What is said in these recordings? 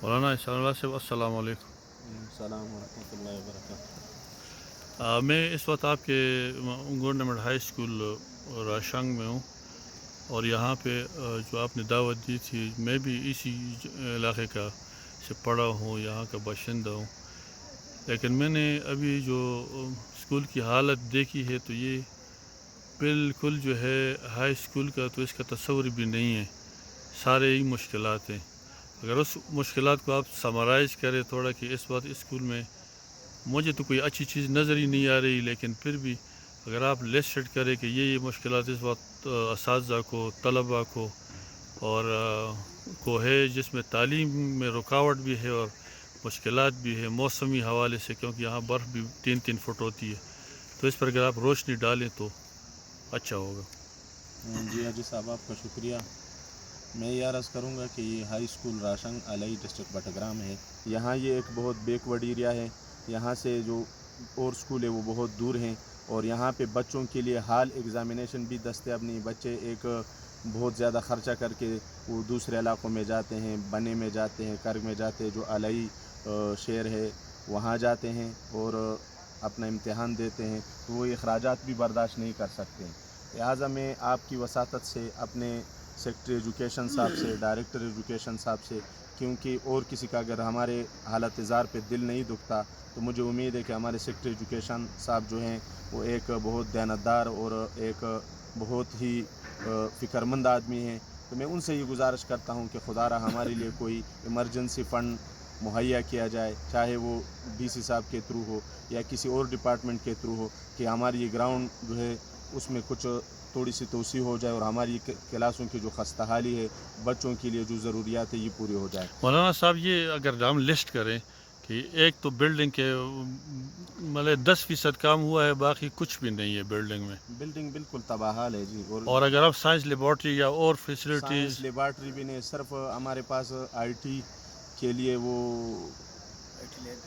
مولانا احسان اللہ صاحب السلام علیکم۔ السلام ورحمۃ اللہ وبرکاتہ۔ میں اس وقت آپ کے گورنمنٹ ہائی اسکول راشنگ میں ہوں، اور یہاں پہ جو آپ نے دعوت دی تھی، میں بھی اسی علاقے کا سے پڑھا ہوں، یہاں کا باشندہ ہوں، لیکن میں نے ابھی جو اسکول کی حالت دیکھی ہے تو یہ بالکل جو ہے ہائی اسکول کا تو اس کا تصور بھی نہیں ہے، سارے ہی مشکلات ہیں۔ اگر اس مشکلات کو آپ سمرائز کریں تھوڑا کہ اس وقت اسکول میں مجھے تو کوئی اچھی چیز نظر ہی نہیں آ رہی، لیکن پھر بھی اگر آپ لسٹ کریں کہ یہ مشکلات اس وقت اساتذہ کو، طلباء کو کو ہے، جس میں تعلیم میں رکاوٹ بھی ہے اور مشکلات بھی ہے موسمی حوالے سے، کیونکہ یہاں برف بھی 3 فٹ ہوتی ہے، تو اس پر اگر آپ روشنی ڈالیں تو اچھا ہوگا۔ جی حاجی صاحب، آپ کا شکریہ۔ میں یہ عرض کروں گا کہ یہ ہائی اسکول راشنگ علیہ ڈسٹرکٹ بٹگرام ہے۔ یہاں یہ ایک بہت بیکورڈ ایریا ہے، یہاں سے جو اور اسکول ہے وہ بہت دور ہیں، اور یہاں پہ بچوں کے لیے حال ایگزامینیشن بھی دستیاب نہیں۔ بچے ایک بہت زیادہ خرچہ کر کے وہ دوسرے علاقوں میں جاتے ہیں، بنے میں جاتے ہیں، کرگ میں جاتے ہیں، جو علیہ شہر ہے وہاں جاتے ہیں اور اپنا امتحان دیتے ہیں، تو وہ اخراجات بھی برداشت نہیں کر سکتے ہیں۔ لہٰذا میں آپ کی وساطت سے اپنے سیکٹری ایجوکیشن صاحب سے، ڈائریکٹر ایجوکیشن صاحب سے، کیونکہ اور کسی کا اگر ہمارے حالت زار پہ دل نہیں دکھتا تو مجھے امید ہے کہ ہمارے سیکٹری ایجوکیشن صاحب جو ہیں وہ ایک بہت دیانتدار اور ایک بہت ہی فکر مند آدمی ہیں، تو میں ان سے یہ گزارش کرتا ہوں کہ خدا را ہمارے لیے کوئی ایمرجنسی فنڈ مہیا کیا جائے، چاہے وہ ڈی سی صاحب کے تھرو ہو یا کسی اور ڈپارٹمنٹ کے تھرو ہو، کہ ہماری یہ گراؤنڈ جو ہے اس میں کچھ تھوڑی سی توسیع ہو جائے اور ہماری کلاسوں کی جو خستہ حالی ہے، بچوں کے لیے جو ضروریات ہے یہ پوری ہو جائے۔ مولانا صاحب، یہ اگر ہم لسٹ کریں کہ ایک تو بلڈنگ کے مطلب 10% کام ہوا ہے، باقی کچھ بھی نہیں ہے بلڈنگ میں، بلڈنگ بالکل تباہ حال ہے جی، اور اگر آپ سائنس لیبارٹری یا اور سائنس فیسلٹیز، لیبارٹری بھی نہیں، صرف ہمارے پاس آئی ٹی کے لیے وہ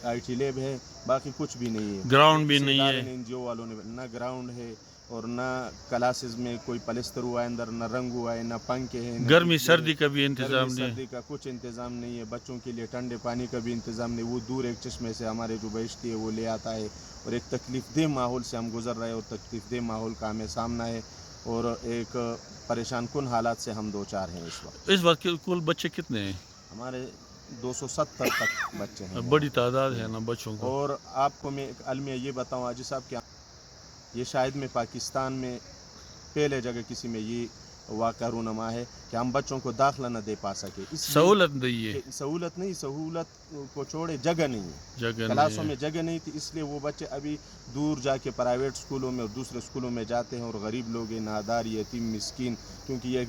آئی ٹی لیب ہے، باقی کچھ بھی نہیں ہے۔ گراؤنڈ بھی کسی نہیں ادارے ہے، نے، این جی او والوں نے، نہ گراؤنڈ ہے اور نہ کلاسز میں کوئی پلستر ہوا ہے اندر، نہ رنگ ہوا ہے، نہ پنکھے ہیں، نہ گرمی بجلی ہے، سردی کا بھی گرمی انتظام نہیں ہے۔ سردی کا کچھ انتظام نہیں ہے، بچوں کے لیے ٹھنڈے پانی کا بھی انتظام نہیں۔ وہ دور ایک چشمے سے ہمارے جو بہشتی ہے وہ لے آتا ہے، اور ایک تکلیف دہ ماحول سے ہم گزر رہے ہیں، اور تکلیف دہ ماحول کا ہمیں سامنا ہے، اور ایک پریشان کن حالات سے ہم دوچار ہیں اس وقت۔ اس وقت کل بچے کتنے ہیں؟ ہمارے 270 تک بچے ہیں یہاں بڑی تعداد اسکول ہے میں۔ نا بچوں کو۔ اور آپ کو میں ایک المیہ یہ بتاؤں حاجی صاحب، کہ یہ شاید میں پاکستان میں پہلے جگہ کسی میں یہ واقعہ رونما ہے کہ ہم بچوں کو داخلہ نہ دے پا سکے، اس لیے سہولت نہیں ہے، کہ سہولت نہیں، سہولت کو چھوڑے جگہ نہیں ہے، جگہ نہیں کلاسوں ہے۔ میں جگہ نہیں تھی، اس لیے وہ بچے ابھی دور جا کے پرائیویٹ اسکولوں میں اور دوسرے اسکولوں میں جاتے ہیں، اور غریب لوگ ہیں، نادار، یتیم، مسکین، کیونکہ یہ ایک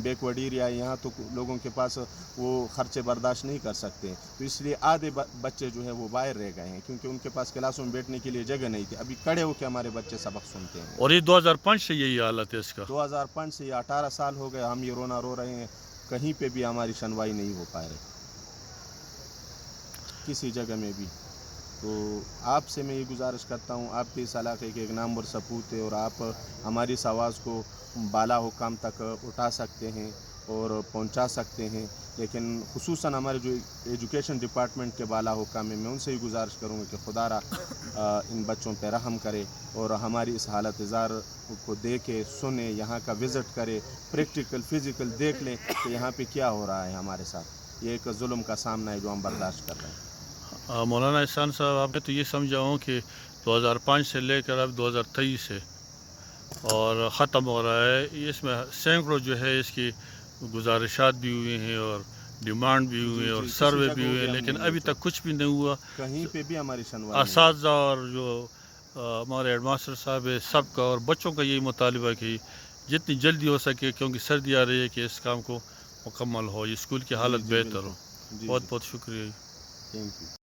بیکورڈ ایریا ہے، یہاں تو لوگوں کے پاس وہ خرچے برداشت نہیں کر سکتے، تو اس لیے آدھے بچے جو ہے وہ باہر رہ گئے ہیں، کیونکہ ان کے پاس کلاسوں میں بیٹھنے کے لیے جگہ نہیں تھی۔ ابھی کھڑے ہو کے ہمارے بچے سبق سنتے ہیں۔ اور یہ 2005 سے یہی حالت ہے اس کا۔ 2005 سے یہ 18 سال ہو گئے، ہم یہ رونا رو رہے ہیں، کہیں پہ بھی ہماری سنوائی نہیں ہو پا رہی کسی جگہ میں بھی۔ تو آپ سے میں یہ گزارش کرتا ہوں، آپ کے اس علاقے کے ایک نامور سپوت ہے، اور آپ ہماری اس آواز کو بالا حکام تک اٹھا سکتے ہیں اور پہنچا سکتے ہیں، لیکن خصوصاً ہمارے جو ایجوکیشن ڈپارٹمنٹ کے بالا حکام ہیں، میں ان سے یہ گزارش کروں گا کہ خدا را ان بچوں پہ رحم کرے، اور ہماری اس حالت زار کو دیکھے، سنے، یہاں کا وزٹ کرے، پریکٹیکل فزیکل دیکھ لیں کہ یہاں پہ کیا ہو رہا ہے ہمارے ساتھ۔ یہ ایک ظلم کا سامنا ہے جو ہم برداشت کر رہے ہیں۔ مولانا احسان صاحب، آپ نے تو یہ سمجھا ہوں کہ 2005 سے لے کر اب 2023 ہے اور ختم ہو رہا ہے، اس میں سینکڑوں جو ہے اس کی گزارشات بھی ہوئی ہیں اور ڈیمانڈ بھی ہوئی جی ہیں اور جی، کسی سروے بھی جگہوں ہوئے ہیں، پہ ہم لیکن نہیں ابھی لیتے، تک کچھ بھی نہیں ہوا۔ کہیں پہ بھی ہماری سنوائی نہیں ہوئی۔ اساتذہ اور جو ہمارے ہیڈ ماسٹر صاحب ہے، سب کا اور بچوں کا یہی مطالبہ ہے کہ جتنی جلدی ہو سکے، کیونکہ سردی آ رہی ہے، کہ اس کام کو مکمل ہو، یہ اسکول کی جی حالت جی بہتر ہو۔ بالکل، جی بہت جی، بہت شکریہ۔ Thank you.